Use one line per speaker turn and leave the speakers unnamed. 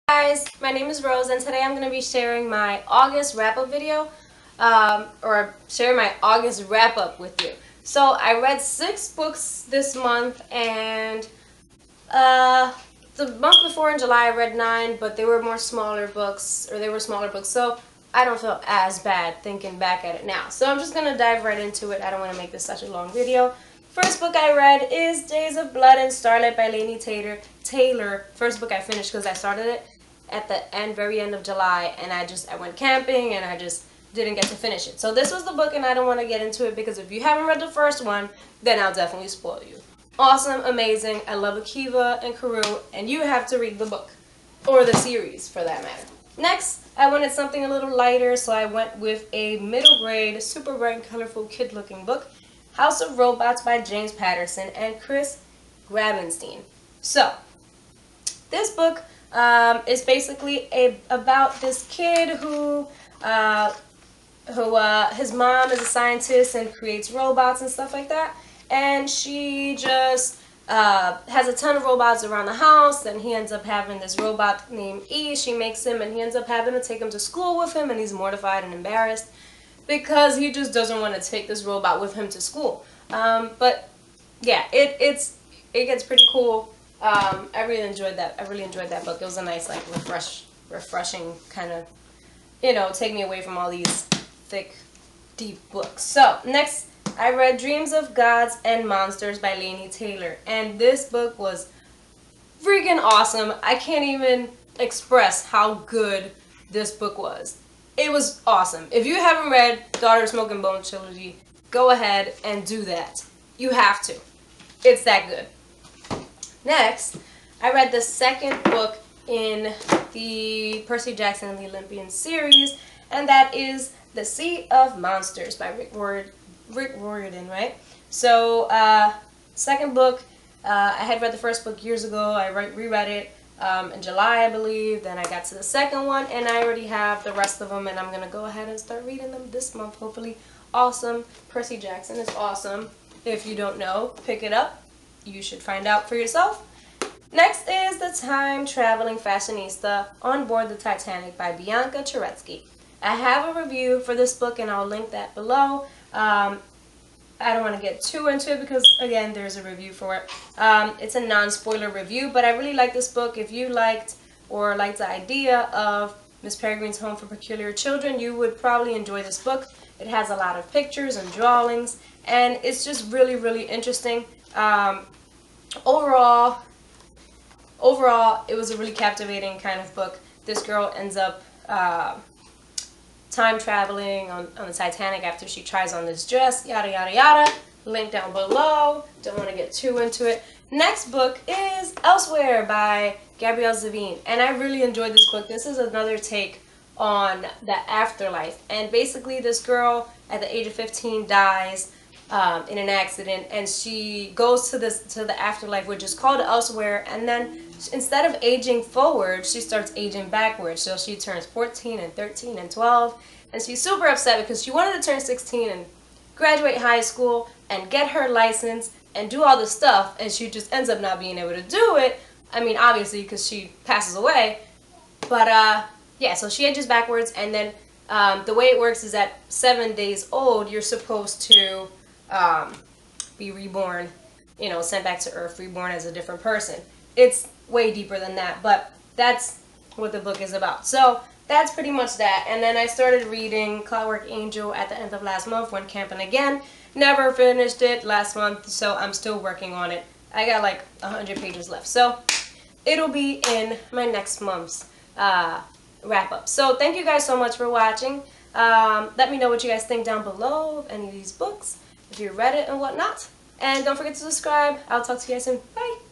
Guys, my name is Rose and today I'm going to be sharing my August wrap-up video, or sharing my August wrap-up with you. So I read 6 books this month, and the month before in July I read 9, but they were smaller books, so I don't feel as bad thinking back at it now. So I'm just going to dive right into it. I don't want to make this such a long video. First book I read is Days of Blood and Starlight by Laini Taylor. First book I finished because I started it at the very end of July, and I went camping and I just didn't get to finish it. So this was the book, and I don't want to get into it because if you haven't read the first one, then I'll definitely spoil you. Awesome, amazing. I love Akiva and Karu, and you have to read the book, or the series for that matter. Next, I wanted something a little lighter, so I went with a middle grade, super bright and colorful kid-looking book, House of Robots by James Patterson and Chris Grabenstein. So, this book is basically about this kid who his mom is a scientist and creates robots and stuff like that, and she just has a ton of robots around the house, and he ends up having this robot named E. She makes him, and he ends up having to take him to school with him, and he's mortified and embarrassed because he just doesn't want to take this robot with him to school. But yeah, it gets pretty cool. I really enjoyed that. I really enjoyed that book. It was a nice, like, refreshing kind of, take me away from all these thick, deep books. So next, I read Dreams of Gods and Monsters by Laini Taylor, and this book was freaking awesome. I can't even express how good this book was. It was awesome. If you haven't read Daughter of Smoke and Bone trilogy, go ahead and do that. You have to. It's that good. Next, I read the second book in the Percy Jackson and the Olympians series, and that is The Sea of Monsters by Riordan, right? So, second book, I had read the first book years ago. I reread it in July, I believe. Then I got to the second one, and I already have the rest of them, and I'm going to go ahead and start reading them this month, hopefully. Awesome. Percy Jackson is awesome. If you don't know, pick it up. You should find out for yourself. Next is The Time-Traveling Fashionista on Board the Titanic by Bianca Turetsky. I have a review for this book, and I'll link that below. I don't want to get too into it because, again, there's a review for it. It's a non-spoiler review, but I really like this book. If you liked the idea of Miss Peregrine's Home for Peculiar Children, you would probably enjoy this book. It has a lot of pictures and drawings, and it's just really, really interesting. Overall, it was a really captivating kind of book. This girl ends up time traveling on the Titanic after she tries on this dress, yada yada yada. Link down below. Don't want to get too into it. Next book is Elsewhere by Gabrielle Zevin, and I really enjoyed this book. This is another take on the afterlife, and basically this girl at the age of 15 dies in an accident, and she goes to the afterlife, which is called Elsewhere, and then instead of aging forward, she starts aging backwards. So she turns 14 and 13 and 12, and she's super upset because she wanted to turn 16 and graduate high school and get her license and do all this stuff, and she just ends up not being able to do it. I mean, obviously, because she passes away, but yeah, so she ages backwards, and then the way it works is at 7 days old, you're supposed to be reborn, sent back to Earth, reborn as a different person. It's way deeper than that, but that's what the book is about. So that's pretty much that. And then I started reading Clockwork Angel at the end of last month, went camping again. Never finished it last month, so I'm still working on it. I got like 100 pages left, so it'll be in my next month's wrap up. So thank you guys so much for watching. Let me know what you guys think down below of any of these books, if you read it and whatnot. And don't forget to subscribe. I'll talk to you guys soon. Bye!